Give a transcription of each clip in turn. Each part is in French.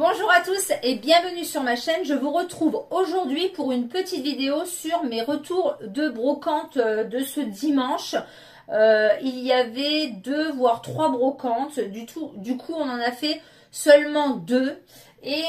Bonjour à tous et bienvenue sur ma chaîne. Je vous retrouve aujourd'hui pour une petite vidéo sur mes retours de brocante de ce dimanche. Il y avait 2 voire 3 brocantes. Du coup, on en a fait seulement 2. Et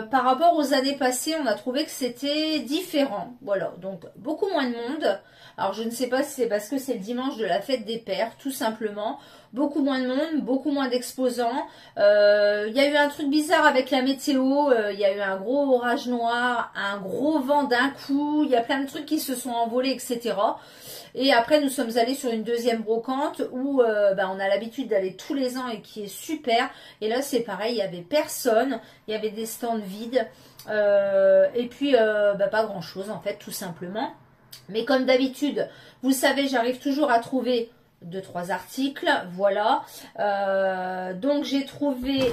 par rapport aux années passées, on a trouvé que c'était différent. Voilà, donc beaucoup moins de monde. Alors je ne sais pas si c'est parce que c'est le dimanche de la fête des pères, tout simplement. Beaucoup moins de monde, beaucoup moins d'exposants. Il y a eu un truc bizarre avec la météo. Il y a eu un gros orage noir, un gros vent d'un coup. Il y a plein de trucs qui se sont envolés, etc. Et après, nous sommes allés sur une deuxième brocante où on a l'habitude d'aller tous les ans et qui est super. Et là, c'est pareil, il n'y avait personne. Il y avait des stands vides. Et puis, pas grand-chose en fait, tout simplement. Mais comme d'habitude, vous savez, j'arrive toujours à trouver 2-3 articles. Voilà. Donc, j'ai trouvé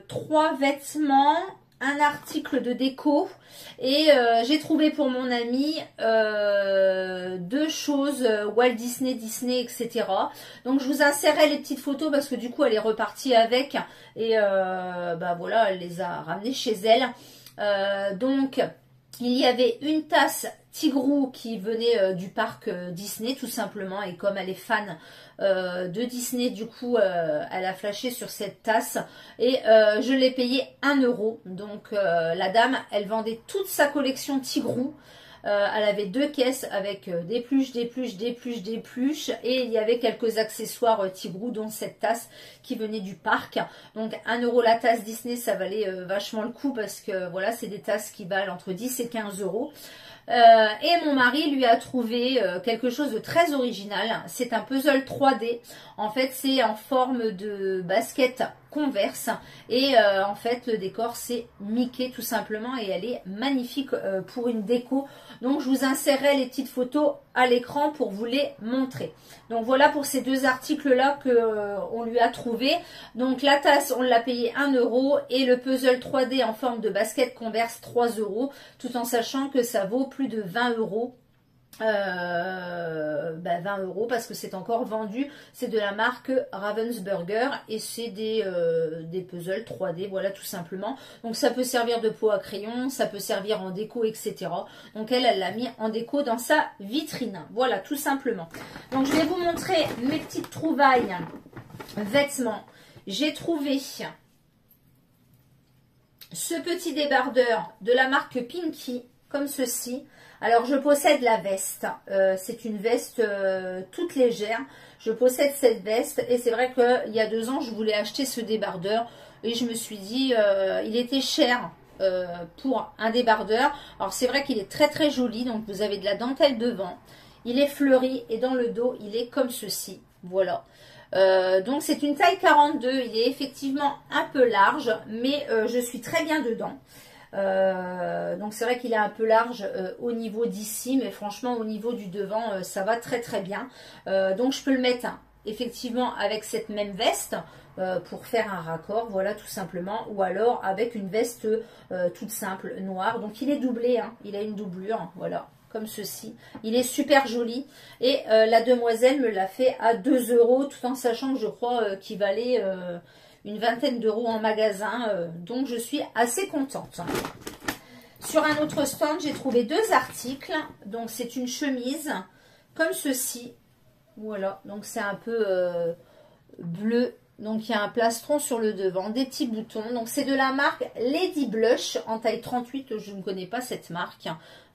3 vêtements, un article de déco et j'ai trouvé pour mon ami 2 choses Walt Disney, etc. Donc je vous insérerai les petites photos parce que du coup elle est repartie avec et voilà, elle les a ramenées chez elle. Donc il y avait une tasse Tigrou qui venait du parc Disney tout simplement, et comme elle est fan de Disney, du coup elle a flashé sur cette tasse et je l'ai payé 1 euro. Donc la dame, elle vendait toute sa collection Tigrou. Elle avait 2 caisses avec des pluches, et il y avait quelques accessoires Tigrou, dont cette tasse qui venait du parc. Donc 1 euro la tasse Disney, ça valait vachement le coup parce que voilà, c'est des tasses qui valent entre 10 et 15 euros. Et mon mari lui a trouvé quelque chose de très original. C'est un puzzle 3D. En fait, c'est en forme de basket Converse. Et en fait, le décor, c'est Mickey tout simplement. Et elle est magnifique pour une déco. Donc, je vous insérerai les petites photos à l'écran pour vous les montrer. Donc, voilà pour ces 2 articles-là qu'on lui a trouvé. Donc, la tasse, on l'a payé 1 euro. Et le puzzle 3D en forme de basket Converse, 3 euros. Tout en sachant que ça vaut plus de 20 euros. 20 euros parce que c'est encore vendu. C'est de la marque Ravensburger et c'est des puzzles 3D, voilà, tout simplement. Donc ça peut servir de pot à crayon, ça peut servir en déco, etc. Donc elle l'a mis en déco dans sa vitrine, voilà, tout simplement. Donc je vais vous montrer mes petites trouvailles vêtements. J'ai trouvé ce petit débardeur de la marque Pinky, comme ceci. Alors, je possède la veste. C'est une veste toute légère. Je possède cette veste. Et c'est vrai qu'il y a 2 ans, je voulais acheter ce débardeur. Et je me suis dit, il était cher pour un débardeur. Alors, c'est vrai qu'il est très très joli. Donc, vous avez de la dentelle devant. Il est fleuri. Et dans le dos, il est comme ceci. Voilà. Donc, c'est une taille 42. Il est effectivement un peu large. Mais je suis très bien dedans. Donc c'est vrai qu'il est un peu large au niveau d'ici, mais franchement au niveau du devant ça va très très bien. Donc je peux le mettre effectivement avec cette même veste pour faire un raccord, voilà, tout simplement, ou alors avec une veste toute simple noire. Donc il est doublé, il a une doublure, voilà, comme ceci. Il est super joli et la demoiselle me l'a fait à 2 euros, tout en sachant que je crois qu'il valait une vingtaine d'euros en magasin, donc je suis assez contente. Sur un autre stand, j'ai trouvé 2 articles. Donc c'est une chemise comme ceci. Voilà, donc c'est un peu bleu. Donc il y a un plastron sur le devant, des petits boutons. Donc c'est de la marque Lady Blush en taille 38. Je ne connais pas cette marque.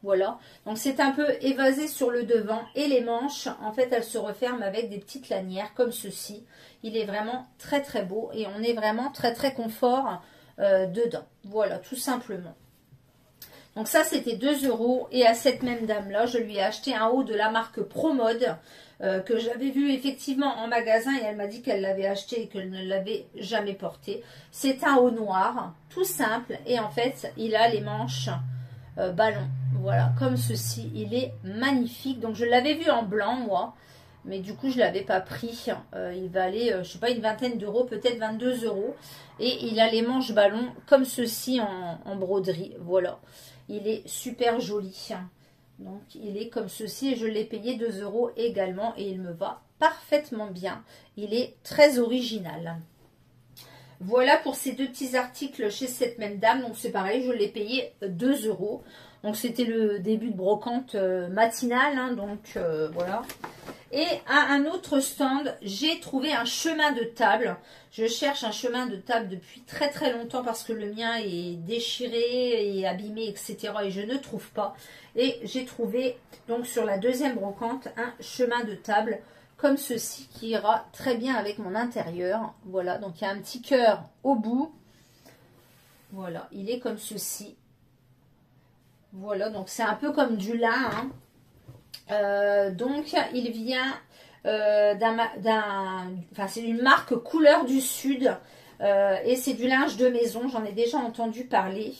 Voilà, donc c'est un peu évasé sur le devant et les manches, en fait, elles se referment avec des petites lanières comme ceci. Il est vraiment très très beau et on est vraiment très très confort dedans. Voilà, tout simplement. Donc ça, c'était 2 euros. Et à cette même dame-là, je lui ai acheté un haut de la marque ProMode que j'avais vu effectivement en magasin et elle m'a dit qu'elle l'avait acheté et qu'elle ne l'avait jamais porté. C'est un haut noir, tout simple. Et en fait, il a les manches ballon. Voilà, comme ceci. Il est magnifique. Donc je l'avais vu en blanc, moi. Mais du coup, je ne l'avais pas pris. Il valait, je sais pas, une vingtaine d'euros, peut-être 22 euros. Et il a les manches ballon comme ceci en broderie. Voilà. Il est super joli. Donc, il est comme ceci. Et je l'ai payé 2 euros également. Et il me va parfaitement bien. Il est très original. Voilà pour ces deux petits articles chez cette même dame. Donc c'est pareil, je l'ai payé 2 €. Donc c'était le début de brocante matinale, hein, donc voilà. Et à un autre stand, j'ai trouvé un chemin de table. Je cherche un chemin de table depuis très très longtemps parce que le mien est déchiré et abîmé, etc. Et je ne trouve pas. Et j'ai trouvé donc sur la deuxième brocante un chemin de table comme ceci qui ira très bien avec mon intérieur. Voilà, donc il y a un petit cœur au bout. Voilà, il est comme ceci. Voilà, donc c'est un peu comme du lin, hein. Donc il vient enfin c'est une marque Couleur du Sud et c'est du linge de maison, j'en ai déjà entendu parler.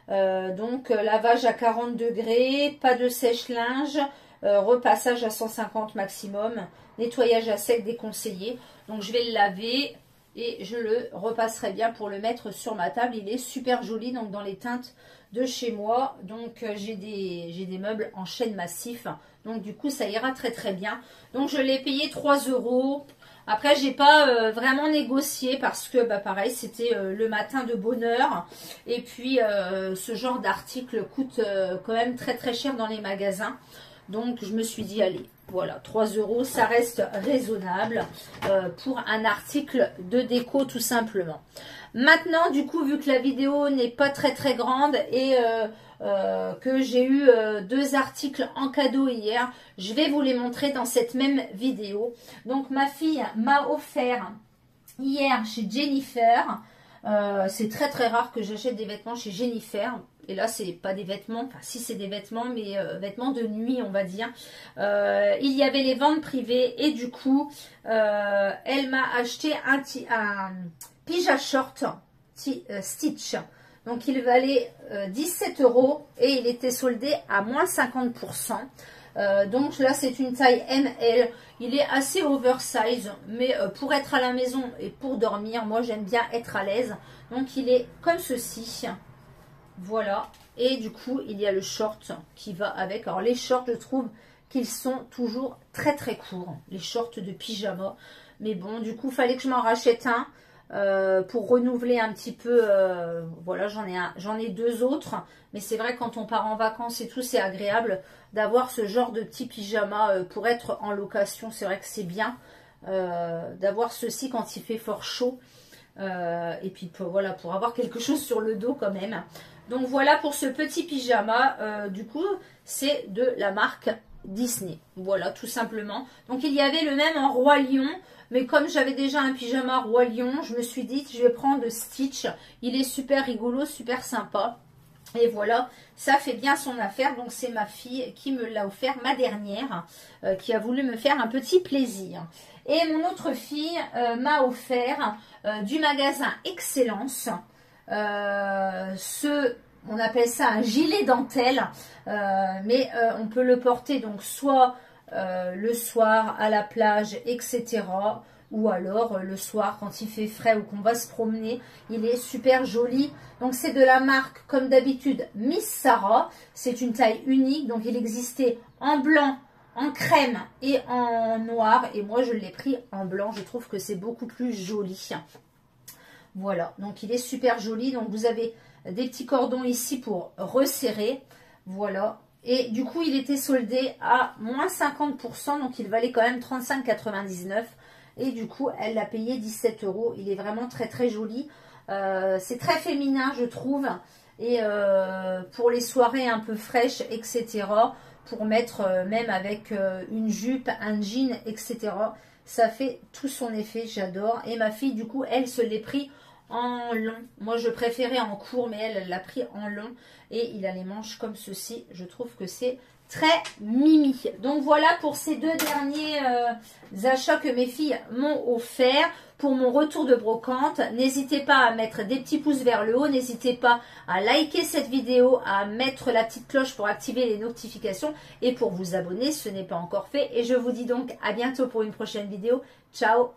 Donc lavage à 40 degrés, pas de sèche-linge, repassage à 150 maximum, nettoyage à sec déconseillé. Donc je vais le laver et je le repasserai bien pour le mettre sur ma table. Il est super joli, donc dans les teintes de chez moi. Donc j'ai des meubles en chêne massif, donc du coup ça ira très très bien. Donc je l'ai payé 3 €. Après j'ai pas vraiment négocié parce que bah pareil c'était le matin de bonne heure. Et puis ce genre d'article coûte quand même très très cher dans les magasins. Donc je me suis dit allez, voilà, 3 €, ça reste raisonnable pour un article de déco tout simplement. Maintenant, du coup, vu que la vidéo n'est pas très très grande et que j'ai eu 2 articles en cadeau hier, je vais vous les montrer dans cette même vidéo. Donc ma fille m'a offert hier chez Jennifer. C'est très très rare que j'achète des vêtements chez Jennifer. Et là, c'est pas des vêtements, enfin si c'est des vêtements, mais vêtements de nuit, on va dire. Il y avait les ventes privées et du coup, elle m'a acheté un pyjama short Stitch. Donc il valait 17 € et il était soldé à moins 50%. Donc là, c'est une taille ML. Il est assez oversize, mais pour être à la maison et pour dormir, moi j'aime bien être à l'aise. Donc il est comme ceci. Voilà, et du coup il y a le short qui va avec. Alors les shorts, je trouve qu'ils sont toujours très très courts, les shorts de pyjama. Mais bon, du coup il fallait que je m'en rachète un pour renouveler un petit peu. Voilà, j'en ai 2 autres. Mais c'est vrai, quand on part en vacances et tout, c'est agréable d'avoir ce genre de petit pyjama pour être en location. C'est vrai que c'est bien d'avoir ceci quand il fait fort chaud. Et puis voilà, pour avoir quelque chose sur le dos quand même. Donc voilà pour ce petit pyjama. Du coup, c'est de la marque Disney. Voilà, tout simplement. Donc il y avait le même en Roi Lion. Mais comme j'avais déjà un pyjama Roi Lion, je me suis dit, je vais prendre Stitch. Il est super rigolo, super sympa. Et voilà, ça fait bien son affaire. Donc c'est ma fille qui me l'a offert, ma dernière, qui a voulu me faire un petit plaisir. Et mon autre fille m'a offert du magasin Excellence. On appelle ça un gilet dentelle, mais on peut le porter donc soit le soir à la plage, etc. Ou alors le soir quand il fait frais ou qu'on va se promener. Il est super joli. Donc c'est de la marque, comme d'habitude, Miss Sarah. C'est une taille unique, donc il existait en blanc, en crème et en noir. Et moi je l'ai pris en blanc, je trouve que c'est beaucoup plus joli. Voilà, donc il est super joli. Donc vous avez des petits cordons ici pour resserrer. Voilà. Et du coup, il était soldé à moins 50%. Donc il valait quand même 35,99 €. Et du coup, elle l'a payé 17 €. Il est vraiment très très joli. C'est très féminin, je trouve. Et pour les soirées un peu fraîches, etc. Pour mettre même avec une jupe, un jean, etc. Ça fait tout son effet, j'adore. Et ma fille, du coup, elle se l'est pris en long. Moi je préférais en court, mais elle l'a pris en long et il a les manches comme ceci. Je trouve que c'est très mimi. Donc voilà pour ces 2 derniers achats que mes filles m'ont offert pour mon retour de brocante. N'hésitez pas à mettre des petits pouces vers le haut, n'hésitez pas à liker cette vidéo, à mettre la petite cloche pour activer les notifications et pour vous abonner, ce n'est pas encore fait. Et je vous dis donc à bientôt pour une prochaine vidéo. Ciao!